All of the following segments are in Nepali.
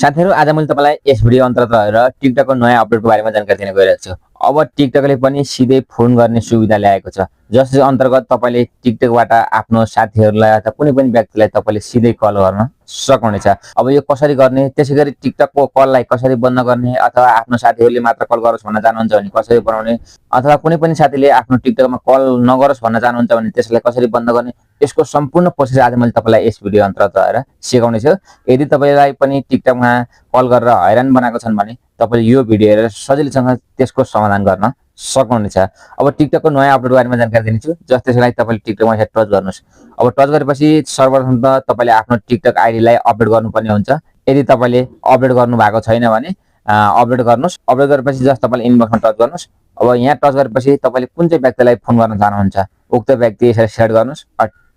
साथीहरु आज मैले तपाईलाई यस भिडियो अन्तर्गत रहेर टिकटकको नयाँ अपडेटको बारेमा जानकारी दिन गइरहेको छु। अब टिकटकले पनि सिधै फोन गर्ने सुविधा ल्याएको छ। जसको अन्तर्गत तपाईले टिकटकबाट आफ्नो साथीहरुलाई अथवा कुनै पनि व्यक्तिलाई तपाईले सिधै कल गर्न सक्नुहुनेछ। अब यो कसरी गर्ने, त्यसैगरी टिकटकको कललाई कसरी बन्द गर्ने अथवा आफ्नो साथीहरुले मात्र कल गरोस् भन्न चाहनुहुन्छ भने कसरी बनाउने अथवा कुनै पनि साथीले आफ्नो टिकटकमा कल नगरोस् भन्न चाहनुहुन्छ भने त्यसलाई कसरी बन्द गर्ने, यसको सम्पूर्ण प्रोसेस आज मैले तपाईलाई यस भिडियो अन्तर्गत रहेर सिकाउने छु। यदि तपाईलाई पनि टिकटकमा कल गरेर हैरान बनाएको छन् भने तपाईले यो भिडियो हेरेर सजिलैसँग त्यसको समाधान गर्न सक्नुहुनेछ। अब टिकटकको नयाँ अपडेट बारेमा जानकारी दिन्छु। जस्तै यसलाई तपाईले टिकटकमा टच गर्नुस्। अब टच गरेपछि सर्वप्रथम त तपाईले आफ्नो टिकटक आइडीलाई अपडेट गर्नुपर्ने हुन्छ। यदि तपाईले अपडेट गर्नु भएको छैन भने अपडेट गर्नुस्। अपडेट गरेपछि जस्ट तपाईले इनबक्समा टच गर्नुस्। अब यहाँ टच गरेपछि तपाईले कुन चाहिँ व्यक्तिलाई फोन गर्न चाहनुहुन्छ उक्त व्यक्ति यसरी सेलेक्ट गर्नुस्।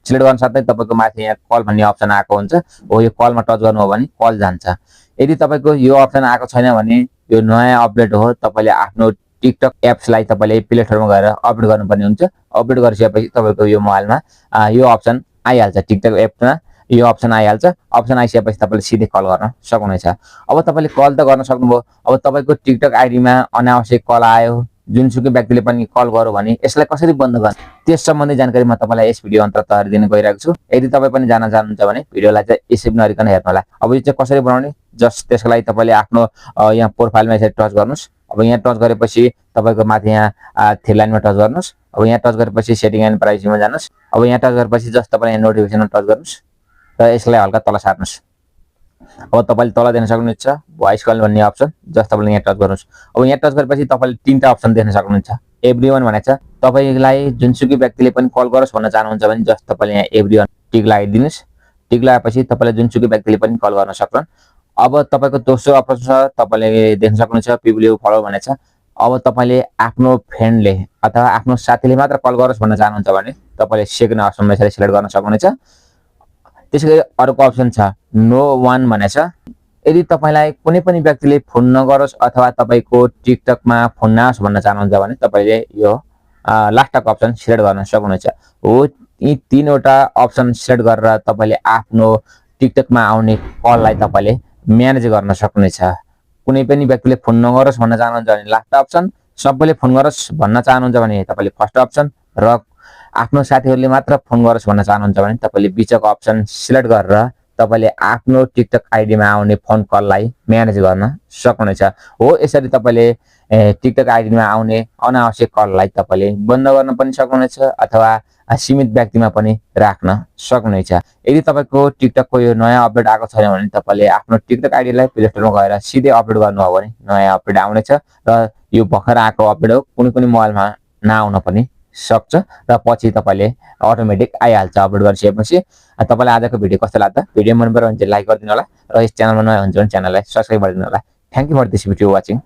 सिलेक्ट गर्न साथै तपाईको माथि यहाँ कल भन्ने अप्सन आएको हुन्छ। हो यो कलमा टच गर्नुभयो भने कल जान्छ। यदि तपाईको यो अप्सन आएको छैन भने यो नयाँ अपडेट हो। तपाईले आफ्नो टिकटक एप्सलाई तपाईले प्ले स्टोरमा गएर अपडेट गर्नुपर्ने हुन्छ। अपडेट गरिसकेपछि तपाईको यो मोबाइलमा यो अप्सन आइहाल्छ। टिकटक एपमा यो अप्सन आइहाल्छ। अप्सन आइसकेपछि तपाईले सिधै कल गर्न सक्नुहुनेछ। अब तपाईले कल त गर्न सक्नुभयो। अब तपाईको टिकटक आइडीमा अनावश्यक कल आयो, जुनसुकै व्यक्तिले पनि कल गर्यो भने यसलाई कसरी बन्द गर्ने त्यस सम्बन्धी जानकारी म तपाईलाई यस भिडियो अन्तर्गत दिन गइरहेको छु। यदि तपाई पनि जान्न चाहनुहुन्छ भने भिडियोलाई चाहिँ यसै नरिकन हेर्नु होला। अब यो चाहिँ कसरी बनाउने, जस्ट त्यसको लागि तपाईले आफ्नो यहाँ प्रोफाइलमा यसरी टच गर्नुस्। अब यहाँ टच गरेपछि तपाईको माथि यहाँ थ्री लाइनमा टच गर्नुस्। अब यहाँ टच गरेपछि सेटिङ एन्ड प्राइभेसीमा जानुस्। अब यहाँ टच गरेपछि जस्ट तपाईले यहाँ नोटिफिकेसनमा टच गर्नुस् र यसलाई हल्का तल सार्नुस्। अब तपाईले तल देख्न सक्नुहुन्छ भोइस कल भन्ने अप्सन, जस्ट तपाईले यहाँ टच गर्नुस्। अब यहाँ टच गरेपछि तपाईले तीनटा अप्सन देख्न सक्नुहुन्छ। एभ्रीवन भनेको छ, तपाईलाई जुनसुकै व्यक्तिले पनि कल गरोस् भन्न चाहनुहुन्छ भने जस्ट तपाईले यहाँ एभ्रीवन टिक लगाइदिनुस्। टिक लगाएपछि तपाईले जुनसुकै व्यक्तिले पनि कल गर्न सक्छन्। अब तपाईको दोस्रो अप्सन छ, तपाईले देख्न सक्नुहुन्छ पिपल यु फलो भनेको छ। अब तपाईले आफ्नो फ्रेन्डले अथवा आफ्नो साथीले मात्र कल गरोस् भन्न चाहनुहुन्छ भने तपाईले सेकेन्ड अप्सनमा यसरी सिलेक्ट गर्न सक्नुहुनेछ। त्यसैगरी अर्को अप्सन छ नो वान भनेको छ। यदि तपाईलाई कुनै पनि व्यक्तिले फोन नगरोस् अथवा तपाईको टिकटकमा फोन नआओस् भन्न चाहनुहुन्छ भने तपाईले यो लास्टको अप्सन सिलेक्ट गर्न सक्नुहुनेछ। हो यी तीनवटा अप्सन सिलेक्ट गरेर तपाईले आफ्नो टिकटकमा आउने कललाई तपाईले म्यानेज गर्न सक्नुहुनेछ। कुनै पनि व्यक्तिले फोन नगरोस् भन्न चाहनुहुन्छ भने लास्ट अप्सन, सबैले फोन गरोस् भन्न चाहनुहुन्छ भने तपाईले फर्स्ट अप्सन र आफ्नो साथीहरुले मात्र फोन गरोस् भन्न चाहनुहुन्छ भने तपाईले बीचको अप्सन सिलेक्ट गरेर तपाईले आफ्नो टिकटक आइडीमा आउने फोन कललाई म्यानेज गर्न सक्नुहुनेछ। हो यसरी तपाईले टिकटक आइडीमा आउने अनावश्यक कललाई तपाईले बन्द गर्न पनि सक्नुहुनेछ अथवा सीमित व्यक्तिमा पनि राख्न सक्नुहुनेछ। यदि तपाईको टिकटकको यो नयाँ अपडेट आएको छैन भने तपाईले आफ्नो टिकटक आइडीलाई प्ले स्टोरमा गएर सिधै अपडेट गर्नुभयो भने नयाँ अपडेट आउनेछ र यो भर्खर आएको अपडेट हो। कुनै मोबाइलमा नआउन पनि सक्छ र पछि तपाईले अटोमेटिक आइहाल्छ अपडेट गरिसकेपछि। तपाईलाई आजको भिडियो कस्तो लाग्यो? भिडियो मन पर्यो भने चाहिँ लाइक गरिदिनु होला र यस च्यानलमा नयाँ हुनुहुन्छ भने च्यानललाई सब्स्क्राइब गरिदिनु होला। Thank you for this video watching.